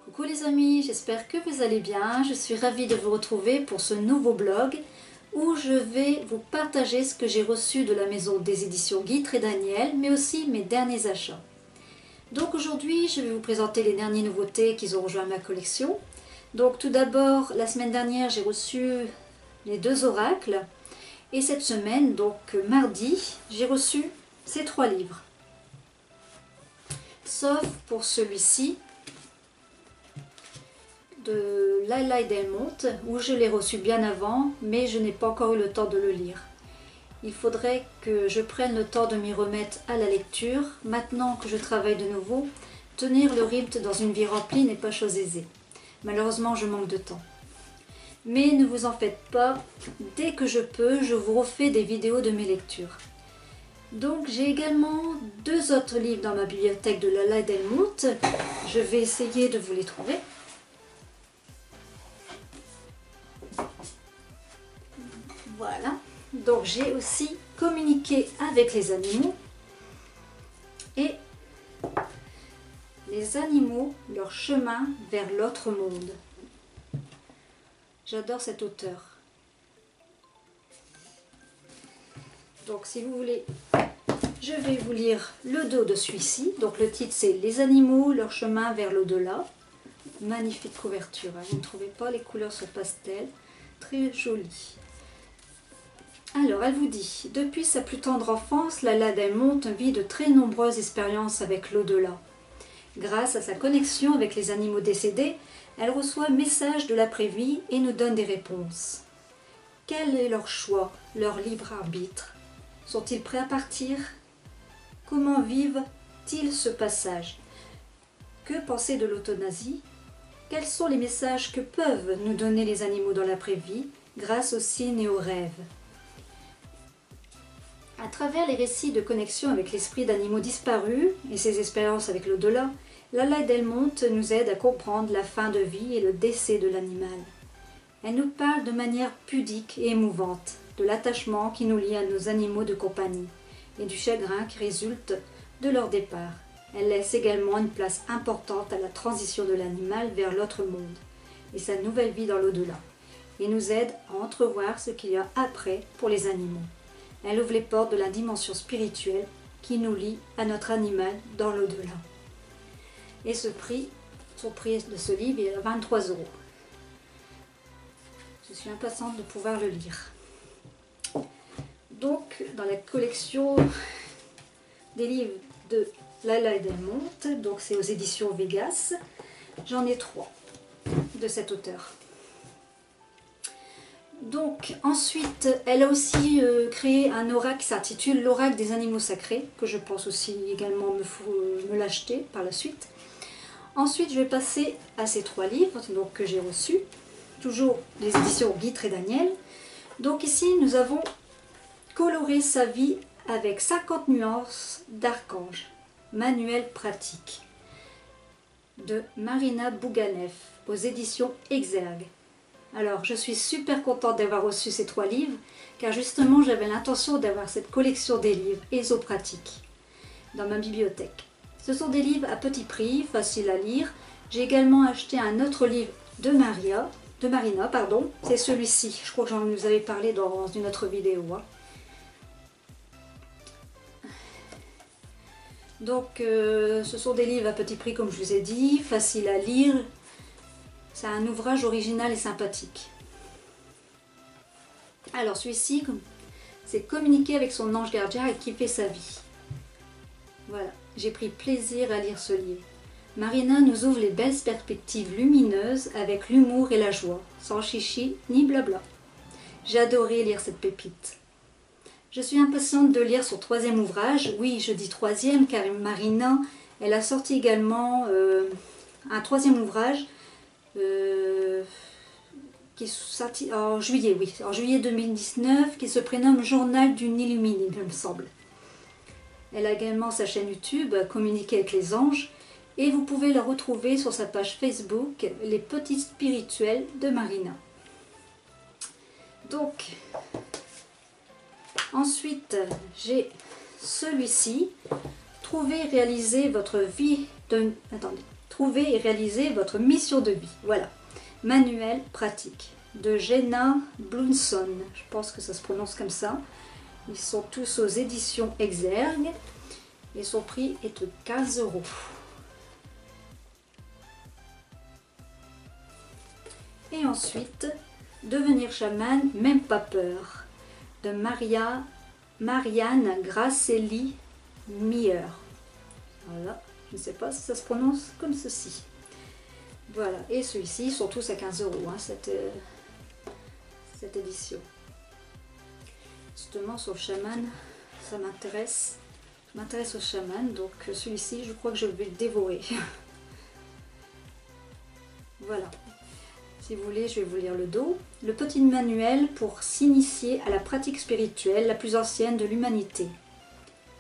Coucou les amis, j'espère que vous allez bien. Je suis ravie de vous retrouver pour ce nouveau blog où je vais vous partager ce que j'ai reçu de la maison des éditions Guitry et Daniel, mais aussi mes derniers achats. Donc aujourd'hui, je vais vous présenter les dernières nouveautés qui ont rejoint ma collection. Donc tout d'abord, la semaine dernière, j'ai reçu les 2 oracles. Et cette semaine, donc mardi, j'ai reçu ces 3 livres. Sauf pour celui-ci de Laila et Delmont, où je l'ai reçu bien avant, mais je n'ai pas encore eu le temps de le lire. Il faudrait que je prenne le temps de m'y remettre à la lecture. Maintenant que je travaille de nouveau, tenir le rythme dans une vie remplie n'est pas chose aisée. Malheureusement, je manque de temps. Mais ne vous en faites pas, dès que je peux, je vous refais des vidéos de mes lectures. Donc j'ai également 2 autres livres dans ma bibliothèque de Laila et Delmont. Je vais essayer de vous les trouver. Voilà, donc j'ai aussi Communiquer avec les animaux et Les animaux, leur chemin vers l'autre monde. J'adore cet auteur. Donc si vous voulez, je vais vous lire le dos de celui-ci. Donc le titre c'est Les animaux, leur chemin vers l'au-delà. Magnifique couverture, hein. Vous ne trouvez pas, les couleurs sont pastel, très jolies. Alors, elle vous dit, depuis sa plus tendre enfance, Laila Delmont vit de très nombreuses expériences avec l'au-delà. Grâce à sa connexion avec les animaux décédés, elle reçoit messages de l'après-vie et nous donne des réponses. Quel est leur choix, leur libre arbitre? Sont-ils prêts à partir? Comment vivent-ils ce passage? Que penser de l'euthanasie? Quels sont les messages que peuvent nous donner les animaux dans l'après-vie, grâce aux signes et aux rêves? À travers les récits de connexion avec l'esprit d'animaux disparus et ses expériences avec l'au-delà, Laila Delmont nous aide à comprendre la fin de vie et le décès de l'animal. Elle nous parle de manière pudique et émouvante de l'attachement qui nous lie à nos animaux de compagnie et du chagrin qui résulte de leur départ. Elle laisse également une place importante à la transition de l'animal vers l'autre monde et sa nouvelle vie dans l'au-delà, et nous aide à entrevoir ce qu'il y a après pour les animaux. Elle ouvre les portes de la dimension spirituelle qui nous lie à notre animal dans l'au-delà. Et son prix de ce livre est à 23 €. Je suis impatiente de pouvoir le lire. Donc, dans la collection des livres de Laila et Delmont, donc c'est aux éditions Vegas, j'en ai 3 de cet auteur. Donc ensuite, elle a aussi créé un oracle qui s'intitule l'oracle des animaux sacrés, que je pense aussi également me l'acheter par la suite. Ensuite, je vais passer à ces 3 livres donc, que j'ai reçus, toujours les éditions Guitry et Daniel. Donc ici, nous avons Colorer sa vie avec 50 nuances d'archange, manuel pratique, de Marina Bouganeff, aux éditions Exergue. Alors, je suis super contente d'avoir reçu ces 3 livres, car justement, j'avais l'intention d'avoir cette collection des livres ésopratiques dans ma bibliothèque. Ce sont des livres à petit prix, faciles à lire. J'ai également acheté un autre livre de Marina, c'est celui-ci. Je crois que j'en vous avais parlé dans une autre vidéo. Hein. Donc, ce sont des livres à petit prix, comme je vous ai dit, faciles à lire. C'est un ouvrage original et sympathique. Alors celui-ci, c'est Communiquer avec son ange gardien et kiffer sa vie. Voilà, j'ai pris plaisir à lire ce livre. Marina nous ouvre les belles perspectives lumineuses avec l'humour et la joie, sans chichi ni blabla. J'ai adoré lire cette pépite. Je suis impatiente de lire son 3e ouvrage. Oui, je dis 3e car Marina, elle a sorti également un 3e ouvrage qui est sorti en juillet, en juillet 2019, qui se prénomme Journal d'une illuminée, il me semble. Elle a également sa chaîne YouTube, Communiquer avec les anges, et vous pouvez la retrouver sur sa page Facebook, Les Petites Spirituelles de Marina. Donc, ensuite, j'ai celui-ci, Trouver, réaliser votre vie de... Attendez. trouver et réaliser votre mission de vie. Voilà, manuel pratique de Jenna Blunson, je pense que ça se prononce comme ça. Ils sont tous aux éditions Exergue et son prix est de 15 €. Et ensuite, devenir chaman, même pas peur, de Marianne Grasselli Meyer. Voilà, je ne sais pas si ça se prononce comme ceci. Voilà, et ceux-ci sont tous à 15 €, hein, cette édition. Justement, sur le chaman, ça m'intéresse. Je m'intéresse au chaman, donc celui-ci, je crois que je vais le dévorer. Voilà. Si vous voulez, je vais vous lire le dos. Le petit manuel pour s'initier à la pratique spirituelle la plus ancienne de l'humanité.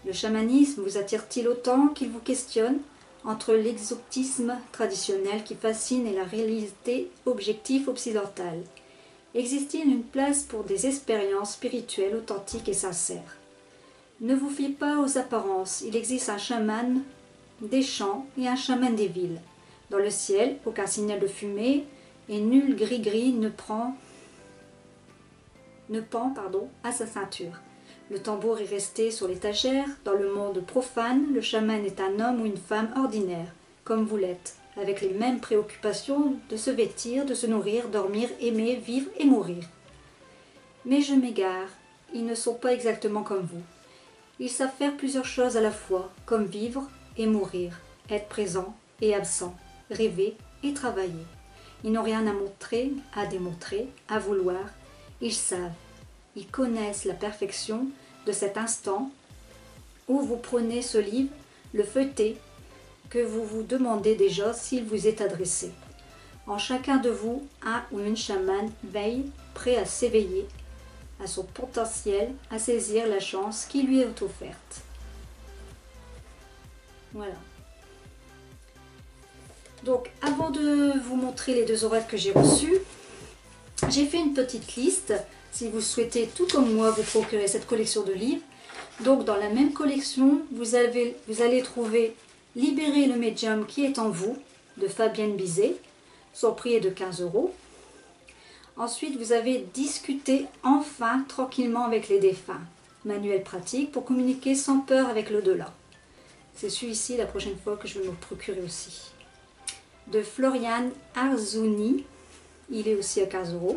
Le chamanisme vous attire-t-il autant qu'il vous questionne entre l'exotisme traditionnel qui fascine et la réalité objective occidentale? Existe-t-il une place pour des expériences spirituelles authentiques et sincères? Ne vous fiez pas aux apparences, il existe un chaman des champs et un chaman des villes. Dans le ciel, aucun signal de fumée et nul gris-gris ne pend à sa ceinture. Le tambour est resté sur l'étagère. Dans le monde profane, le chaman est un homme ou une femme ordinaire, comme vous l'êtes, avec les mêmes préoccupations de se vêtir, de se nourrir, dormir, aimer, vivre et mourir. Mais je m'égare, ils ne sont pas exactement comme vous. Ils savent faire plusieurs choses à la fois, comme vivre et mourir, être présent et absent, rêver et travailler. Ils n'ont rien à montrer, à démontrer, à vouloir. Ils savent, ils connaissent la perfection de cet instant où vous prenez ce livre, le feuilleté, que vous vous demandez déjà s'il vous est adressé. En chacun de vous, un ou une chamane veille, prêt à s'éveiller à son potentiel, à saisir la chance qui lui est offerte. Voilà. Donc, avant de vous montrer les 2 oracles que j'ai reçus, j'ai fait une petite liste, si vous souhaitez, tout comme moi, vous procurer cette collection de livres. Donc, dans la même collection, vous allez trouver Libérer le médium qui est en vous, de Fabienne Bizet. Son prix est de 15 €. Ensuite, vous avez Discuter enfin tranquillement avec les défunts, manuel pratique pour communiquer sans peur avec l'au-delà. C'est celui-ci la prochaine fois que je vais me procurer aussi. De Floriane Arzouni, il est aussi à 15 €.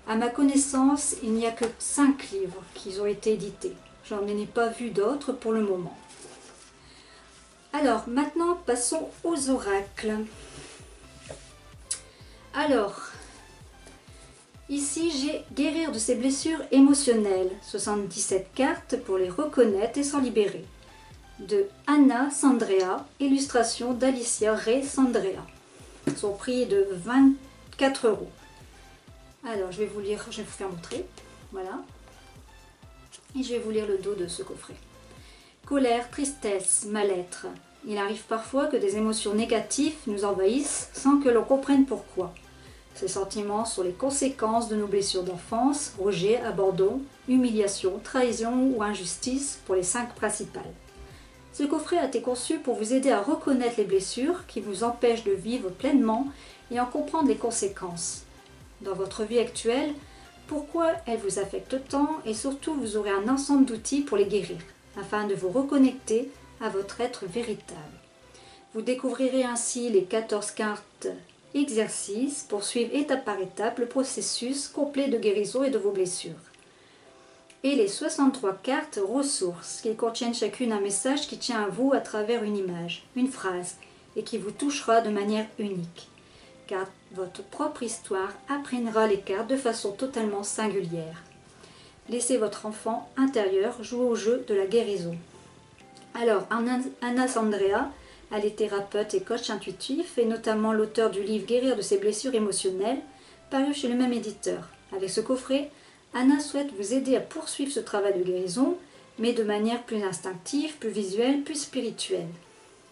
À ma connaissance, il n'y a que 5 livres qui ont été édités. J'en ai pas vu d'autres pour le moment. Alors, maintenant, passons aux oracles. Alors, ici, j'ai Guérir de ses blessures émotionnelles. 77 cartes pour les reconnaître et s'en libérer. De Anna Sandrea, illustration d'Alicia Ray Sandrea. Son prix est de 24 €. Alors, je vais vous lire, je vais vous faire montrer. Voilà. Et je vais vous lire le dos de ce coffret. Colère, tristesse, mal-être. Il arrive parfois que des émotions négatives nous envahissent sans que l'on comprenne pourquoi. Ces sentiments sont les conséquences de nos blessures d'enfance, rejet, abandon, humiliation, trahison ou injustice pour les 5 principales. Ce coffret a été conçu pour vous aider à reconnaître les blessures qui vous empêchent de vivre pleinement et en comprendre les conséquences. Dans votre vie actuelle, pourquoi elles vous affectent tant et surtout vous aurez un ensemble d'outils pour les guérir, afin de vous reconnecter à votre être véritable. Vous découvrirez ainsi les 14 cartes exercices pour suivre étape par étape le processus complet de guérison et de vos blessures. Et les 63 cartes ressources qui contiennent chacune un message qui tient à vous à travers une image, une phrase et qui vous touchera de manière unique. Car votre propre histoire apprenera les cartes de façon totalement singulière. Laissez votre enfant intérieur jouer au jeu de la guérison. Alors, Anna Sandrea, elle est thérapeute et coach intuitif et notamment l'auteur du livre Guérir de ses blessures émotionnelles, paru chez le même éditeur. Avec ce coffret, Anna souhaite vous aider à poursuivre ce travail de guérison, mais de manière plus instinctive, plus visuelle, plus spirituelle.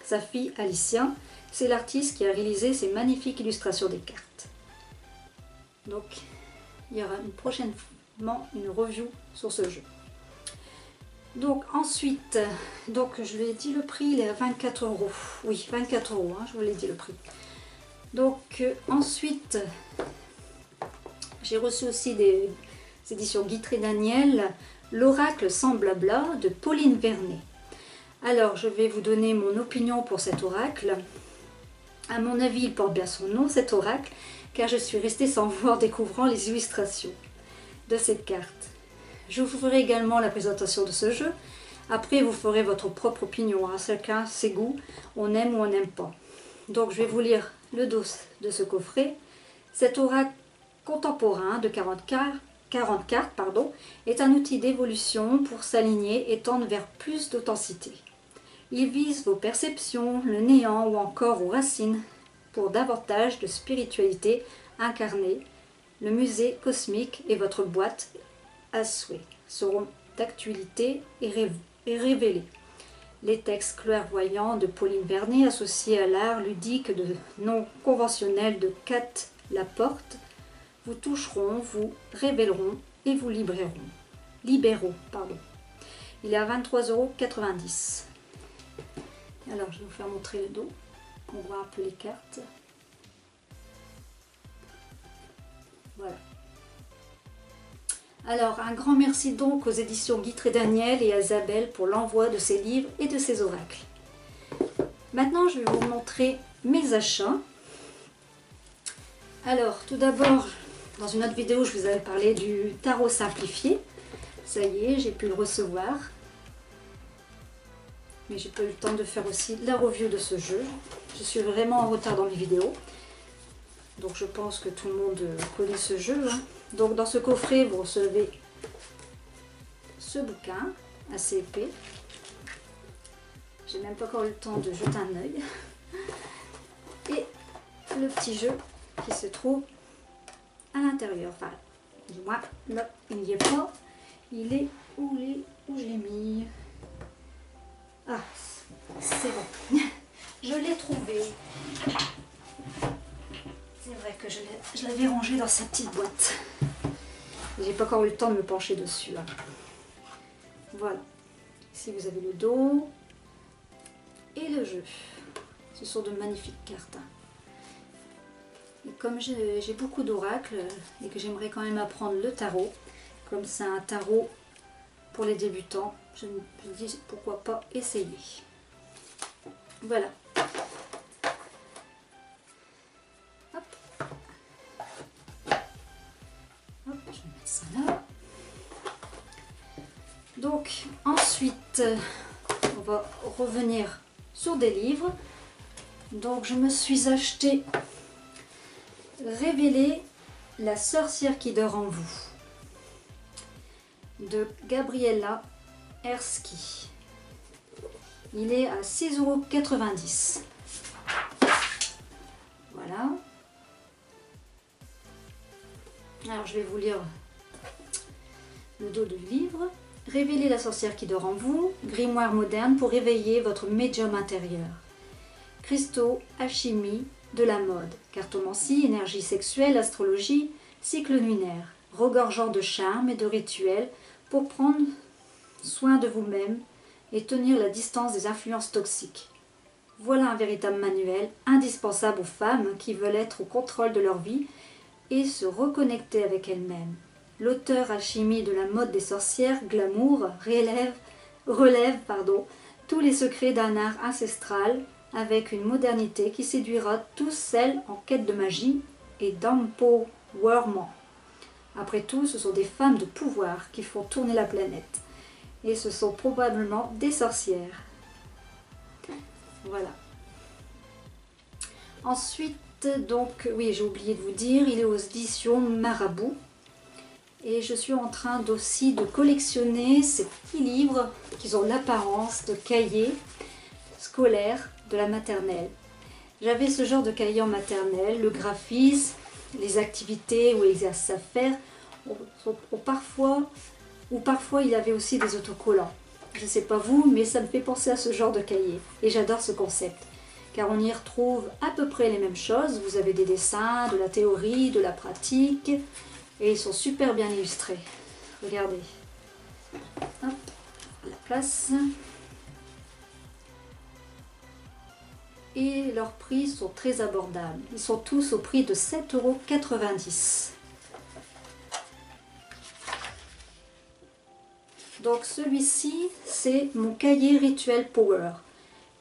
Sa fille Alicia, c'est l'artiste qui a réalisé ces magnifiques illustrations des cartes. Donc, il y aura prochainement une review sur ce jeu. Donc ensuite, donc je lui ai dit le prix, il est à 24 €. Oui, 24 €, hein, je vous l'ai dit le prix. Donc ensuite, j'ai reçu aussi des éditions Guitry Daniel, l'oracle sans blabla de Pauline Vernet. Alors je vais vous donner mon opinion pour cet oracle. À mon avis, il porte bien son nom, cet oracle, car je suis restée sans voir découvrant les illustrations de cette carte. Je vous ferai également la présentation de ce jeu. Après, vous ferez votre propre opinion. Hein. Chacun ses goûts, on aime ou on n'aime pas. Donc, je vais vous lire le dos de ce coffret. Cet oracle contemporain de 40 cartes est un outil d'évolution pour s'aligner et tendre vers plus d'authenticité. Il vise vos perceptions, le néant ou encore vos racines pour davantage de spiritualité incarnée. Le musée cosmique et votre boîte à souhait seront d'actualité et révélés. Les textes clairvoyants de Pauline Vernet associés à l'art ludique de non conventionnel de Kat Laporte vous toucheront, vous révéleront et vous libéreront. Il est à 23,90 €. Alors je vais vous faire montrer le dos. On voit un peu les cartes. Voilà. Alors, un grand merci donc aux éditions Guitry Daniel et à Isabelle pour l'envoi de ces livres et de ces oracles. Maintenant, je vais vous montrer mes achats. Alors, tout d'abord, dans une autre vidéo, je vous avais parlé du tarot simplifié. Ça y est, j'ai pu le recevoir. Mais j'ai pas eu le temps de faire aussi la review de ce jeu. Je suis vraiment en retard dans mes vidéos. Donc je pense que tout le monde connaît ce jeu. Hein. Donc dans ce coffret, vous recevez ce bouquin assez épais. J'ai même pas encore eu le temps de jeter un œil. Et le petit jeu qui se trouve à l'intérieur. Enfin, du moins, là, il n'y est pas. Il est où je l'ai mis? Ah, c'est bon. Je l'ai trouvé. C'est vrai que je l'avais rangé dans sa petite boîte. J'ai pas encore eu le temps de me pencher dessus. Hein. Voilà. Ici, vous avez le dos et le jeu. Ce sont de magnifiques cartes. Hein. Et comme j'ai beaucoup d'oracles et que j'aimerais quand même apprendre le tarot, comme c'est un tarot pour les débutants, je me dis pourquoi pas essayer. Voilà. Hop, je vais mettre ça là. Donc ensuite, on va revenir sur des livres. Donc je me suis acheté Révéler la sorcière qui dort en vous de Gabriella Erski. Il est à 6,90 €. Voilà. Alors je vais vous lire le dos du livre. Révéler la sorcière qui dort en vous, grimoire moderne pour réveiller votre médium intérieur. Cristaux, alchimie, de la mode, cartomancie, énergie sexuelle, astrologie, cycle lunaire, regorgeant de charme et de rituels pour prendre soin de vous-même et tenir la distance des influences toxiques. Voilà un véritable manuel indispensable aux femmes qui veulent être au contrôle de leur vie et se reconnecter avec elles-mêmes. L'auteur alchimie de la mode des sorcières, glamour, relève tous les secrets d'un art ancestral avec une modernité qui séduira tous celles en quête de magie et d'empowerment. Après tout, ce sont des femmes de pouvoir qui font tourner la planète. Et ce sont probablement des sorcières. Voilà. Ensuite, donc, oui, j'ai oublié de vous dire, il est aux éditions Marabout. Et je suis en train aussi de collectionner ces petits livres qui ont l'apparence de cahiers scolaires de la maternelle. J'avais ce genre de cahier en maternelle, le graphisme, les activités ou exercices à faire, ou parfois il y avait aussi des autocollants. Je ne sais pas vous, mais ça me fait penser à ce genre de cahier. Et j'adore ce concept, car on y retrouve à peu près les mêmes choses. Vous avez des dessins, de la théorie, de la pratique, et ils sont super bien illustrés. Regardez. Hop. à la place. Et leurs prix sont très abordables. Ils sont tous au prix de 7,90 €. Donc celui-ci, c'est mon cahier Rituel Power.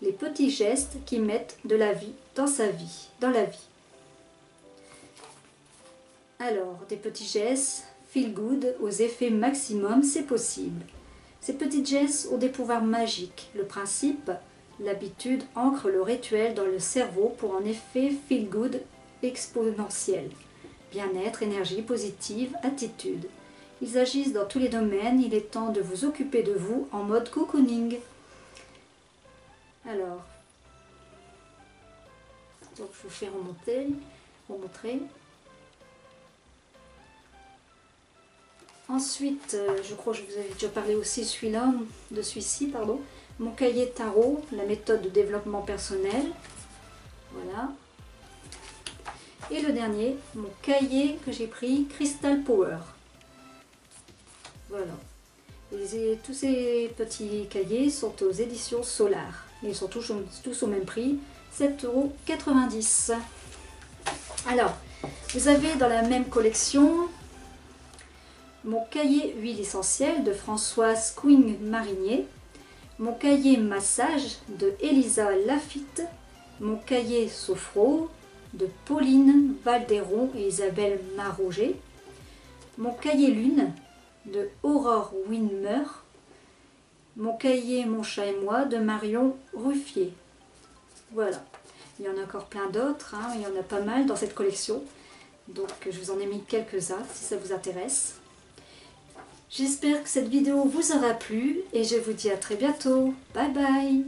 Les petits gestes qui mettent de la vie dans sa vie, dans la vie. Alors, des petits gestes feel good aux effets maximum, c'est possible. Ces petits gestes ont des pouvoirs magiques. Le principe, l'habitude ancre le rituel dans le cerveau pour un effet feel good exponentiel. Bien-être, énergie positive, attitude. Ils agissent dans tous les domaines, il est temps de vous occuper de vous en mode cocooning. Alors, donc je vous fais remontrer. Ensuite, je crois que je vous avais déjà parlé aussi de celui-ci, pardon. Mon cahier tarot, la méthode de développement personnel. Voilà. Et le dernier, mon cahier que j'ai pris, Crystal Power. Voilà. Tous ces petits cahiers sont aux éditions Solar. Ils sont tous au même prix, 7,90 €. Alors, vous avez dans la même collection mon cahier huile essentielle de Françoise Quing-Marinier, mon cahier massage de Elisa Lafitte, mon cahier sophro de Pauline Valderon et Isabelle Marauger, mon cahier lune de Aurore Winmer, mon cahier Mon chat et moi de Marion Ruffier. Voilà, il y en a encore plein d'autres, hein. Il y en a pas mal dans cette collection, donc je vous en ai mis quelques-uns si ça vous intéresse. J'espère que cette vidéo vous aura plu et je vous dis à très bientôt. Bye bye!